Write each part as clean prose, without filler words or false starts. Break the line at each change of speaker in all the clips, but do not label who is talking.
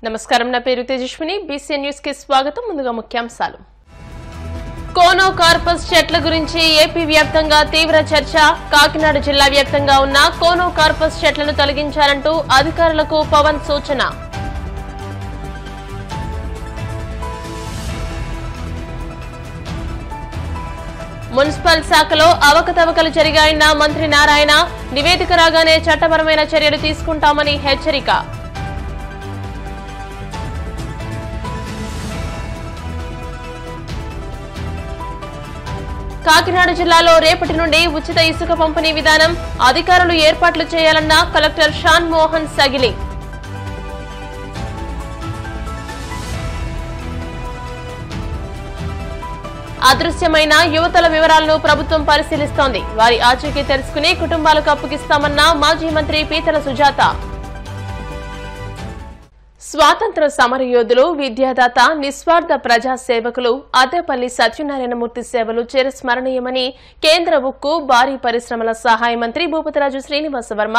నమస్కారం, నా పేరు తేజస్విని. బీసీ న్యూస్ కి స్వాగతం. ముందుగా ముఖ్యాంశాలు. కోనో కార్పస్ చెట్ల గురించి ఏపీ వ్యాప్తంగా తీవ్ర చర్చ. కాకినాడ జిల్లా వ్యాప్తంగా ఉన్న కోనో కార్పస్ చెట్లను తొలగించాలంటూ అధికారులకు పవన్ సూచన. మున్సిపల్ శాఖలో అవకతవకలు జరిగాయన్న మంత్రి నారాయణ. నివేదిక రాగానే చట్టపరమైన చర్యలు తీసుకుంటామని హెచ్చరిక. కాకినాడ జిల్లాలో రేపటి నుండి ఉచిత ఇసుక పంపిణీ విధానం. అధికారులు ఏర్పాట్లు చేయాలన్న కలెక్టర్ షాన్ మోహన్ సగిలి. అదృశ్యమైన యువతల వివరాలను ప్రభుత్వం పరిశీలిస్తోంది. వారి ఆచూకీ తెలుసుకుని కుటుంబాలకు అప్పగిస్తామన్న మాజీ మంత్రి పీతల సుజాత. స్వాతంత్ర సమరయోధులు, విద్యాదాత, నిస్వార్థ ప్రజాసేవకులు అద్దెపల్లి సత్యనారాయణమూర్తి సేవలు చిరస్మరణీయమని కేంద్ర ఉక్కు, భారీ పరిశ్రమల సహాయ మంత్రి భూపతిరాజు శ్రీనివాసవర్మ,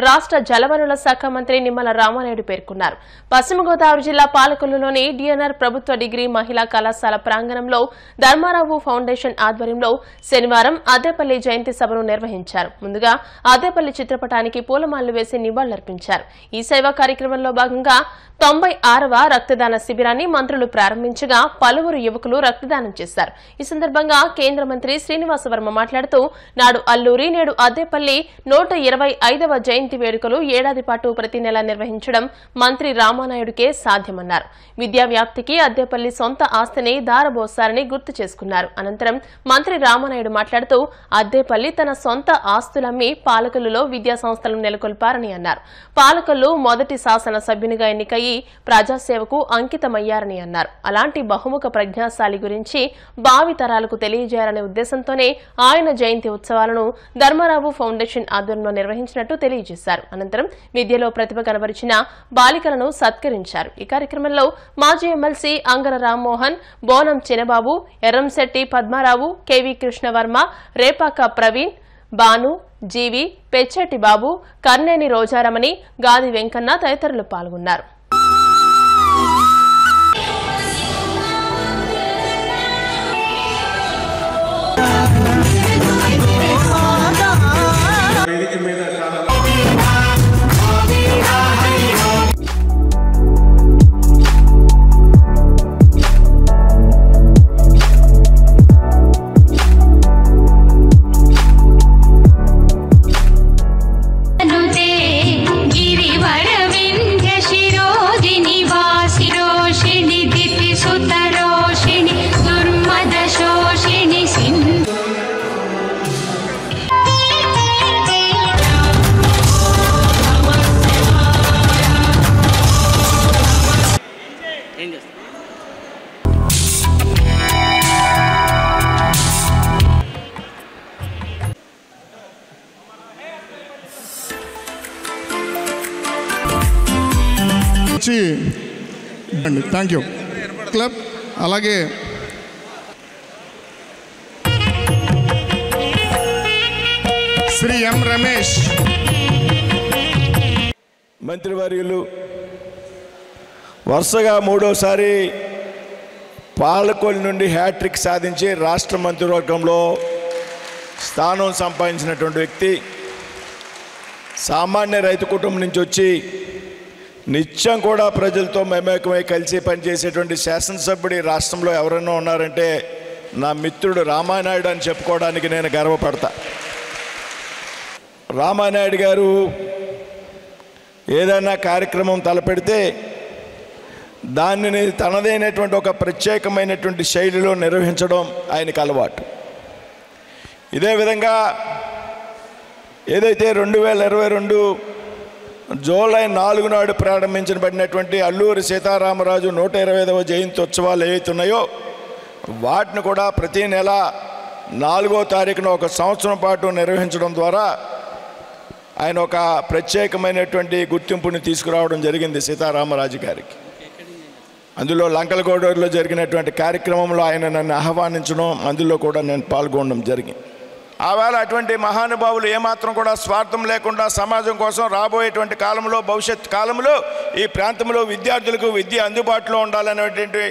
రాష్ట్ర జలవనరుల శాఖ మంత్రి నిమ్మల రామానాయుడు పేర్కొన్నారు. పశ్చిమ గోదావరి జిల్లా పాలకొల్లులోని డిఎన్ఆర్ ప్రభుత్వ డిగ్రీ మహిళా కళాశాల ప్రాంగణంలో ధర్మారావు ఫౌండేషన్ ఆధ్వర్యంలో శనివారం అద్దెపల్లి జయంతి సభను నిర్వహించారు. ముందుగా అద్దెపల్లి చిత్రపటానికి పూలమాలలు వేసి నివాళులర్పించారు. ఈ సేవా కార్యక్రమంలో భాగంగా 96వ రక్తదాన శిబిరాన్ని మంత్రులు ప్రారంభించగా పలువురు యువకులు రక్తదానం చేశారు. ఈ సందర్భంగా కేంద్ర మంత్రి శ్రీనివాసవర్మ మాట్లాడుతూ, నాడు అల్లూరి, నేడు అద్దెపల్లి 125వ జయంతి వేడుకలు ఏడాది పాటు ప్రతి నెల నిర్వహించడం మంత్రి రామానాయుడుకే సాధ్యమన్నారు. విద్యా వ్యాప్తికి అద్దెపల్లి సొంత ఆస్తిని దారబోసారని గుర్తు చేసుకున్నారు. అనంతరం మంత్రి రామానాయుడు మాట్లాడుతూ, అద్దెపల్లి తన సొంత ఆస్తులమ్మి పాలకొల్లులో విద్యా సంస్థలను నెలకొల్పారని అన్నారు. పాలకొల్లు మొదటి శాసన సభ్యునిగా ఎన్నికై ప్రజాసేవకు అంకితమయ్యారని అన్నారు. అలాంటి బహుముఖ ప్రజ్ఞాశాలి గురించి భావితరాలకు తెలియజేయాలనే ఉద్దేశంతోనే ఆయన జయంతి ఉత్సవాలను ధర్మారావు ఫౌండేషన్ ఆధ్వర్యంలో నిర్వహించినట్టు తెలియజేశారు. అనంతరం విద్యలో ప్రతిభ కనబరిచిన బాలికలను సత్కరించారు. ఈ కార్యక్రమంలో మాజీ ఎమ్మెల్సీ అంగర రామ్మోహన్, బోనం చినబాబు, ఎర్రంశెట్టి పద్మారావు, కెవి కృష్ణవర్మ, రేపాక ప్రవీణ్, బాను, జీవి, పెచ్చెట్టి బాబు, కర్నేని రోజారమణి, గాది వెంకన్న తదితరులు పాల్గొన్నారు.
Thank you club. అలాగే శ్రీ ఎం రమేష్
మంత్రివర్యులు వరుసగా మూడోసారి పాలకొల్లు నుండి హ్యాట్రిక్ సాధించి రాష్ట్ర మంత్రివర్గంలో స్థానం సంపాదించినటువంటి వ్యక్తి, సామాన్య రైతు కుటుంబం నుంచి వచ్చి నిత్యం కూడా ప్రజలతో మమేకమై కలిసి పనిచేసేటువంటి శాసనసభ్యుడు రాష్ట్రంలో ఎవరైనా ఉన్నారంటే నా మిత్రుడు రామానాయుడు అని చెప్పుకోవడానికి నేను గర్వపడతా. రామానాయుడు గారు ఏదైనా కార్యక్రమం తలపెడితే దానిని తనదైనటువంటి ఒక ప్రత్యేకమైనటువంటి శైలిలో నిర్వహించడం ఆయనకు అలవాటు. ఇదే విధంగా ఏదైతే 2022 జూలై 4 నాడు ప్రారంభించబడినటువంటి అల్లూరి సీతారామరాజు 125వ జయంతి ఉత్సవాలు ఏవైతే ఉన్నాయో వాటిని కూడా ప్రతి నెల 4వ తారీఖున ఒక సంవత్సరం పాటు నిర్వహించడం ద్వారా ఆయన ఒక ప్రత్యేకమైనటువంటి గుర్తింపుని తీసుకురావడం జరిగింది సీతారామరాజు గారికి. అందులో లంకలగూడూరులో జరిగినటువంటి కార్యక్రమంలో ఆయన నన్ను ఆహ్వానించడం, అందులో కూడా నేను పాల్గొనడం జరిగింది. ఆవేళ అటువంటి మహానుభావులు ఏమాత్రం కూడా స్వార్థం లేకుండా సమాజం కోసం రాబోయేటువంటి కాలంలో భవిష్యత్ కాలంలో ఈ ప్రాంతంలో విద్యార్థులకు విద్య అందుబాటులో ఉండాలనేటువంటి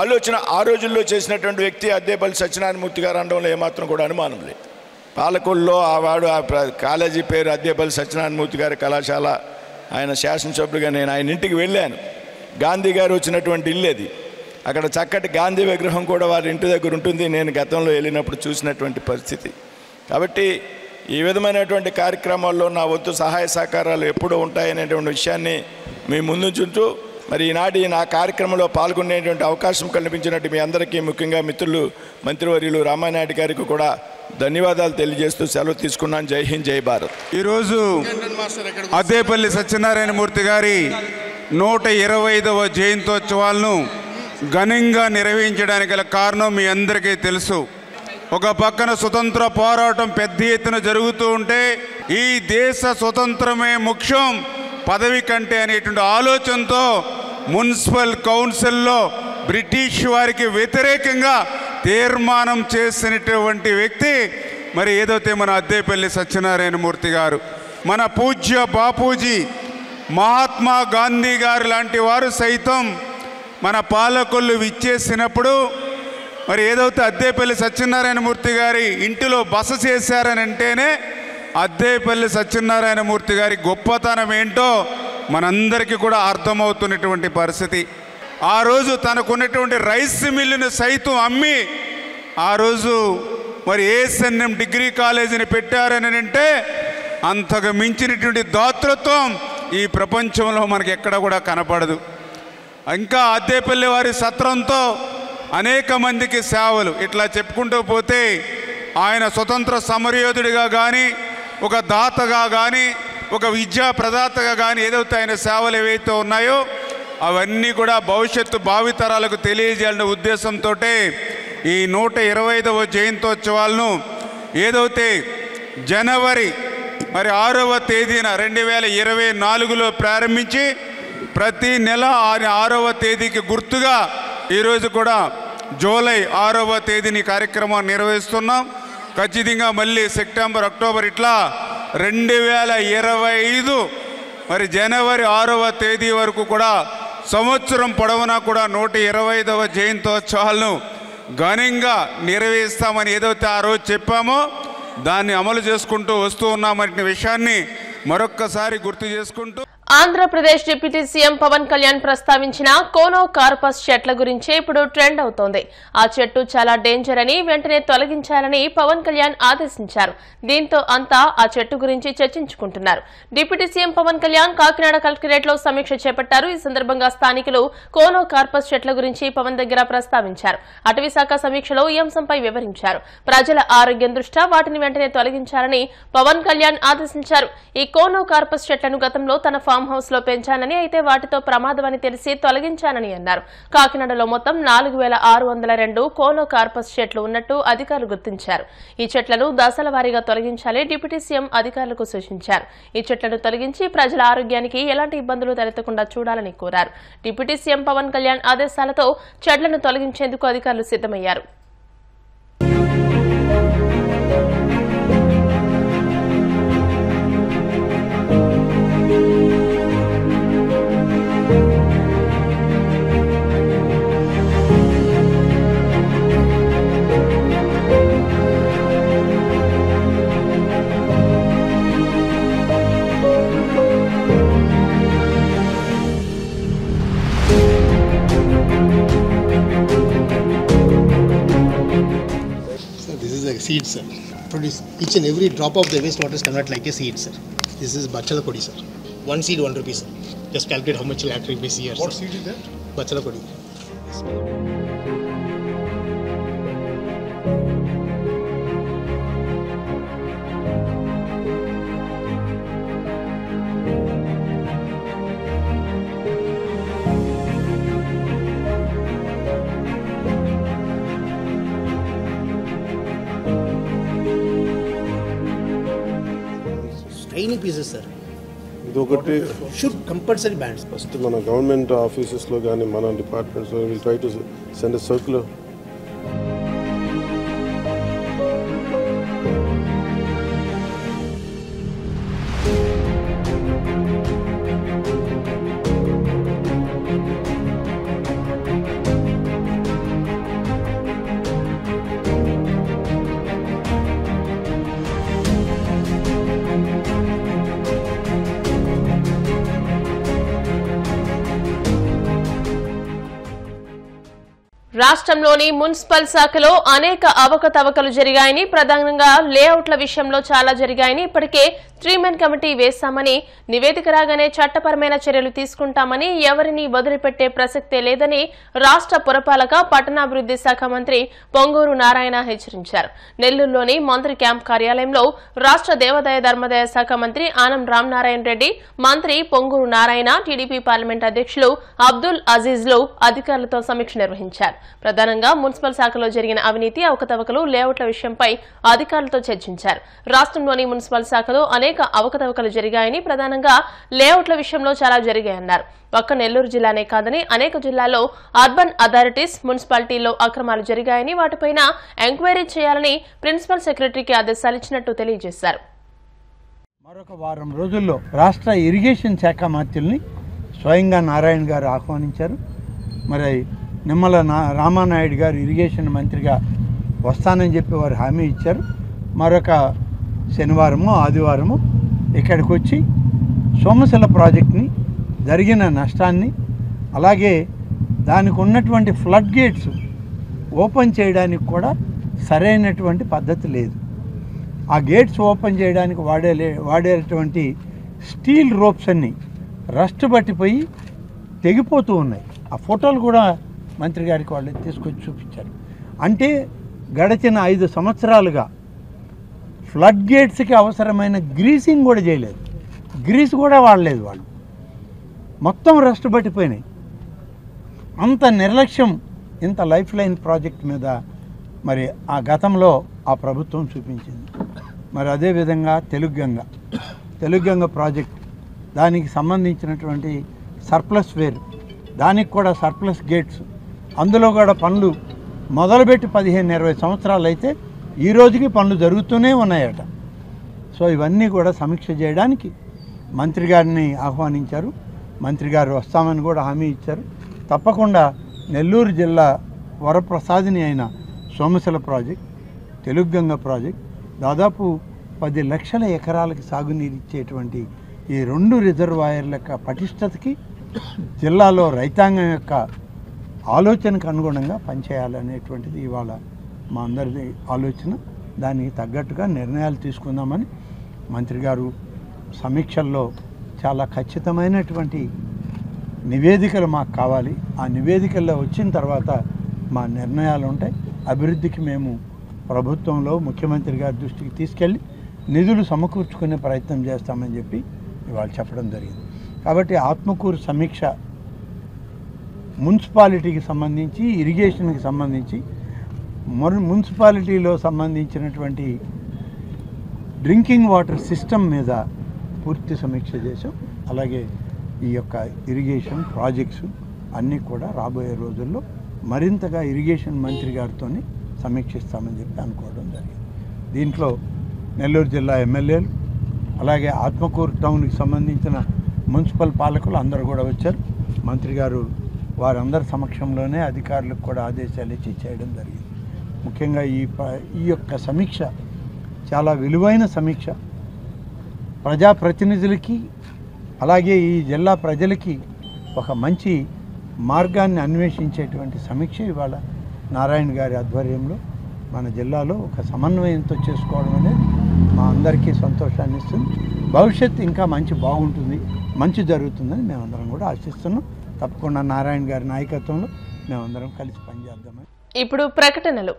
ఆలోచన ఆ రోజుల్లో చేసినటువంటి వ్యక్తి అద్దేపల్లి సత్యనారాయణమూర్తి గారు అనడంలో ఏమాత్రం కూడా అనుమానం లేదు. పాలకొల్లో ఆవాడు ఆ కాలేజీ పేరు అద్దేపల్లి సత్యనారాయణమూర్తి గారి కళాశాల. ఆయన శాసనసభ్యుడిగా నేను ఆయన ఇంటికి వెళ్ళాను. గాంధీ గారు వచ్చినటువంటి ఇల్లు అది. అక్కడ చక్కటి గాంధీ విగ్రహం కూడా వారి ఇంటి దగ్గర ఉంటుంది. నేను గతంలో వెళ్ళినప్పుడు చూసినటువంటి పరిస్థితి. కాబట్టి ఈ విధమైనటువంటి కార్యక్రమాల్లో నా వంతు సహాయ సహకారాలు ఎప్పుడూ ఉంటాయనేటువంటి విషయాన్ని మీ ముందుంచుంటూ మరి ఈనాటి నా కార్యక్రమంలో పాల్గొనేటువంటి అవకాశం కల్పించినట్టు మీ అందరికీ ముఖ్యంగా మిత్రులు మంత్రివర్యులు రామానాయుడు గారికి కూడా ధన్యవాదాలు తెలియజేస్తూ సెలవు తీసుకున్నాను. జై హింద్, జై భారత్.
ఈరోజు అద్దేపల్లి సత్యనారాయణమూర్తి గారి 125వ జయంతోత్సవాలను ఘనంగా నిర్వహించడానికి గల కారణం మీ అందరికీ తెలుసు. ఒక పక్కన స్వతంత్ర పోరాటం పెద్ద ఎత్తున జరుగుతూ ఉంటే ఈ దేశ స్వతంత్రమే ముఖ్యం పదవి కంటే అనేటువంటి ఆలోచనతో మున్సిపల్ కౌన్సిల్లో బ్రిటిష్ వారికి వ్యతిరేకంగా తీర్మానం చేసినటువంటి వ్యక్తి మరి ఏదైతే మన అద్దేపల్లి సత్యనారాయణమూర్తి గారు, మన పూజ్య బాపూజీ మహాత్మా గాంధీ గారు లాంటి వారు సైతం మన పాలకొల్లు విచ్చేసినప్పుడు మరి ఏదైతే అద్దేపల్లి సత్యనారాయణమూర్తి గారి ఇంటిలో బస చేశారని అంటేనే అద్దేపల్లి సత్యనారాయణమూర్తి గారి గొప్పతనం ఏంటో మనందరికీ కూడా అర్థమవుతున్నటువంటి పరిస్థితి. ఆ రోజు తనకున్నటువంటి రైస్ మిల్లును సైతం అమ్మి ఆ రోజు మరి ఏఎస్ఎన్ఎం డిగ్రీ కాలేజీని పెట్టారని అంటే అంతకు మించినటువంటి దాతృత్వం ఈ ప్రపంచంలో మనకి ఎక్కడ కూడా కనపడదు. ఇంకా అద్దేపల్లి వారి సత్రంతో అనేక మందికి సేవలు ఇట్లా చెప్పుకుంటూ పోతే ఆయన స్వతంత్ర సమరయోధుడిగా కానీ, ఒక దాతగా కానీ, ఒక విద్యా ప్రదాతగా కానీ ఏదైతే ఆయన సేవలు ఏవైతే ఉన్నాయో అవన్నీ కూడా భవిష్యత్తు భావితరాలకు తెలియజేయాలనే ఉద్దేశంతో ఈ 125వ జయంతోత్సవాలను ఏదైతే జనవరి మరి 6వ తేదీన 2024లో ప్రారంభించి ప్రతి నెల 6వ తేదీకి గుర్తుగా ఈరోజు కూడా జూలై 6వ తేదీని కార్యక్రమాన్ని నిర్వహిస్తున్నాం. ఖచ్చితంగా మళ్ళీ సెప్టెంబర్, అక్టోబర్ ఇట్లా 2025 మరి జనవరి 6వ తేదీ వరకు కూడా సంవత్సరం పొడవునా కూడా 125వ జయంతోత్సవాలను ఘనంగా నిర్వహిస్తామని ఏదైతే ఆ రోజు చెప్పామో దాన్ని అమలు చేసుకుంటూ వస్తూ ఉన్నామనే విషయాన్ని మరొక్కసారి గుర్తు చేసుకుంటూ
ఆంధ్రప్రదేశ్ డిప్యూటీ సీఎం పవన్ కళ్యాణ్ ప్రస్తావించిన కోనో కార్పస్ చెట్ల గురించి ఇప్పుడు ట్రెండ్ అవుతోంది. ఆ చెట్టు చాలా డేంజర్ అని వెంటనే తొలగించాలని పవన్ కళ్యాణ్ ఆదేశించారు. దీంతో అంతా ఆ చెట్టు గురించి చర్చించుకుంటున్నారు. Deputy CM Pawan Kalyan Kakinada collectorate లో సమీక్ష చేపట్టారు. ఈ సందర్భంగా స్థానికులు కోనో కార్పస్ చెట్ల గురించి పవన్ దగ్గర ప్రస్తావించారు. అటవీశాఖ సమీక్షలో ఈ అంశంపై వివరించారు. ప్రజల ఆరోగ్యం దృష్ట్యా వాటిని వెంటనే తొలగించాలని పవన్ కళ్యాణ్ ఆదేశించారు. ఈ కోనో కార్పస్ చెట్లను గతంలో తన ఫామ్ హౌస్ లో పెంచానని, అయితే వాటితో ప్రమాదమని తెలిసి తొలగించానని అన్నారు. కాకినాడలో మొత్తం 4602 కోనో కార్పస్ చెట్లు ఉన్నట్టు అధికారులు గుర్తించారు. ఈ చెట్లను దశల వారీగా తొలగించాలని డిప్యూటీ సీఎం అధికారులకు సూచించారు. ఈ చెట్లను తొలగించి ప్రజల ఆరోగ్యానికి ఎలాంటి ఇబ్బందులు తలెత్తకుండా చూడాలని కోరారు. డిప్యూటీ సీఎం పవన్ కళ్యాణ్ ఆదేశాలతో చెట్లను తొలగించేందుకు అధికారులు సిద్దమయ్యారు.
Seed, sir. Produce each and every drop of the wastewater is converted like a seed, sir. This is bachala kodi, sir. One seed, 1 rupee, sir. Just calculate how much will be here. What seed is that? Bachala kodi. Tiny pieces, sir.
ఇదొకటి
Should compulsory bans.
First మన government ఆఫీసెస్లో కానీ మన డిపార్ట్మెంట్స్లో will try to send a circular
రాష్ట్రంలోని municipal శాఖలో అనేక అవకతవకలు జరిగాయని, ప్రధానంగా లేఅవుట్ల విషయంలో చాలా జరిగాయని, ఇప్పటికే 3-మెన్ కమిటీ వేశామని, నివేదిక రాగానే చట్టపరమైన చర్యలు తీసుకుంటామని, ఎవరిని వదిలిపెట్టే ప్రసక్తే లేదని రాష్ట్ర పురపాలక పట్టణాభివృద్ధి శాఖ మంత్రి పొంగూరు నారాయణ హెచ్చరించారు. నెల్లూరులోని మంత్రి క్యాంప్ కార్యాలయంలో రాష్ట్ర దేవాదాయ ధర్మాదాయ శాఖ మంత్రి ఆనం రామనారాయణ రెడ్డి, మంత్రి పొంగూరు నారాయణ, టీడీపీ పార్లమెంట్ అధ్యక్షులు అబ్దుల్ అజీజ్లు అధికారులతో సమీక్ష నిర్వహించారు. ప్రధానంగా మున్సిపల్ శాఖలో జరిగిన అవినీతి, అవకతవకలు, లేఅవుట్ల విషయంపై అధికారులతో చర్చించారు. రాష్ట్రంలోని మున్సిపల్ శాఖలో అనేక అవకతవకలు జరిగాయని, ప్రధానంగా లేఅవుట్ల విషయంలో చాలా జరిగాయన్నారు. ఒక్క నెల్లూరు జిల్లానే కాదని అనేక జిల్లాల్లో అర్బన్ అథారిటీస్, మున్సిపాలిటీల్లో అక్రమాలు జరిగాయని, వాటిపైన ఎంక్వైరీ చేయాలని ప్రిన్సిపల్ సెక్రటరీకి ఆదేశాలిచ్చినట్టు తెలియజేశారు.
మరొక వారం రోజుల్లో రాష్ట్ర ఇరిగేషన్ శాఖ మంత్రుల్ని స్వయంగా నారాయణ గారు ఆహ్వానించారు. మరి నిమ్మల రామానాయుడు గారు ఇరిగేషన్ మంత్రిగా వస్తానని చెప్పి వారు హామీ ఇచ్చారు. మరొక శనివారము ఆదివారము ఇక్కడికి వచ్చి సోమశిల ప్రాజెక్ట్ని, జరిగిన నష్టాన్ని, అలాగే దానికి ఉన్నటువంటి ఫ్లడ్ గేట్స్ ఓపెన్ చేయడానికి కూడా సరైనటువంటి పద్ధతి లేదు. ఆ గేట్స్ ఓపెన్ చేయడానికి వాడేటువంటి స్టీల్ రోప్స్ అన్నీ రస్ట్ పట్టిపోయి తెగిపోతూ ఉన్నాయి. ఆ ఫోటోలు కూడా మంత్రి గారికి వాళ్ళు తీసుకొచ్చి చూపించారు. అంటే గడిచిన 5 సంవత్సరాలుగా ఫ్లడ్ గేట్స్కి అవసరమైన గ్రీసింగ్ కూడా చేయలేదు, గ్రీస్ కూడా వాడలేదు వాళ్ళు. మొత్తం రస్ట్ పట్టిపోయినాయి. అంత నిర్లక్ష్యం ఇంత లైఫ్ లైన్ ప్రాజెక్ట్ మీద మరి ఆ గతంలో ఆ ప్రభుత్వం చూపించింది. మరి అదేవిధంగా తెలుగు గంగ ప్రాజెక్ట్, దానికి సంబంధించినటువంటి సర్ప్లస్ వేరు, దానికి కూడా సర్ప్లస్ గేట్స్, అందులో కూడా పనులు మొదలుపెట్టి 15-20 సంవత్సరాలు అయితే ఈ రోజుకి పనులు జరుగుతూనే ఉన్నాయట. సో ఇవన్నీ కూడా సమీక్ష చేయడానికి మంత్రి గారిని ఆహ్వానించారు. మంత్రి గారు వస్తామని కూడా హామీ ఇచ్చారు. తప్పకుండా నెల్లూరు జిల్లా వరప్రసాదిని అయిన సోమశిల ప్రాజెక్ట్, తెలుగు గంగ ప్రాజెక్ట్, దాదాపు 10 లక్షల ఎకరాలకు సాగునీరు ఇచ్చేటువంటి ఈ 2 రిజర్వాయర్ల యొక్క పటిష్టతకి, జిల్లాలో రైతాంగం యొక్క ఆలోచనకు అనుగుణంగా పనిచేయాలనేటువంటిది ఇవాళ మా అందరిది ఆలోచన. దానికి తగ్గట్టుగా నిర్ణయాలు తీసుకుందామని మంత్రి గారు సమీక్షల్లో చాలా ఖచ్చితమైనటువంటి నివేదికలు మాకు కావాలి. ఆ నివేదికల్లో వచ్చిన తర్వాత మా నిర్ణయాలు ఉంటాయి. అభివృద్ధికి మేము ప్రభుత్వంలో ముఖ్యమంత్రి గారి దృష్టికి తీసుకెళ్ళి నిధులు సమకూర్చుకునే ప్రయత్నం చేస్తామని చెప్పి ఇవాళ చెప్పడం జరిగింది. కాబట్టి ఆత్మకూరు సమీక్ష మున్సిపాలిటీకి సంబంధించి, ఇరిగేషన్కి సంబంధించి, మున్సిపాలిటీలో సంబంధించినటువంటి డ్రింకింగ్ వాటర్ సిస్టమ్ మీద పూర్తి సమీక్ష చేసాం. అలాగే ఈ యొక్క ఇరిగేషన్ ప్రాజెక్ట్స్ అన్నీ కూడా రాబోయే రోజుల్లో మరింతగా ఇరిగేషన్ మంత్రి గారితో సమీక్షిస్తామని చెప్పి అనుకోవడం జరిగింది. దీంట్లో నెల్లూరు జిల్లా ఎమ్మెల్యేలు, అలాగే ఆత్మకూరు టౌన్కి సంబంధించిన మున్సిపల్ పాలకులు అందరూ కూడా వచ్చారు. మంత్రి గారు వారందరి సమక్షంలోనే అధికారులకు కూడా ఆదేశాలు ఇచ్చి చేయడం జరిగింది. ముఖ్యంగా ఈ యొక్క సమీక్ష చాలా విలువైన సమీక్ష. ప్రజాప్రతినిధులకి అలాగే ఈ జిల్లా ప్రజలకి ఒక మంచి మార్గాన్ని అన్వేషించేటువంటి సమీక్ష ఇవాళ నారాయణ గారి ఆధ్వర్యంలో మన జిల్లాలో ఒక సమన్వయంతో చేసుకోవడం అనేది మా అందరికీ సంతోషాన్ని ఇస్తుంది. భవిష్యత్తు ఇంకా బాగుంటుంది, మంచి జరుగుతుందని మేమందరం కూడా ఆశిస్తున్నాం. తప్పకుండా నారాయణ గారి నాయకత్వంలో మేమందరం కలిసి పనిచేద్దామని.
ఇప్పుడు ప్రకటనలు.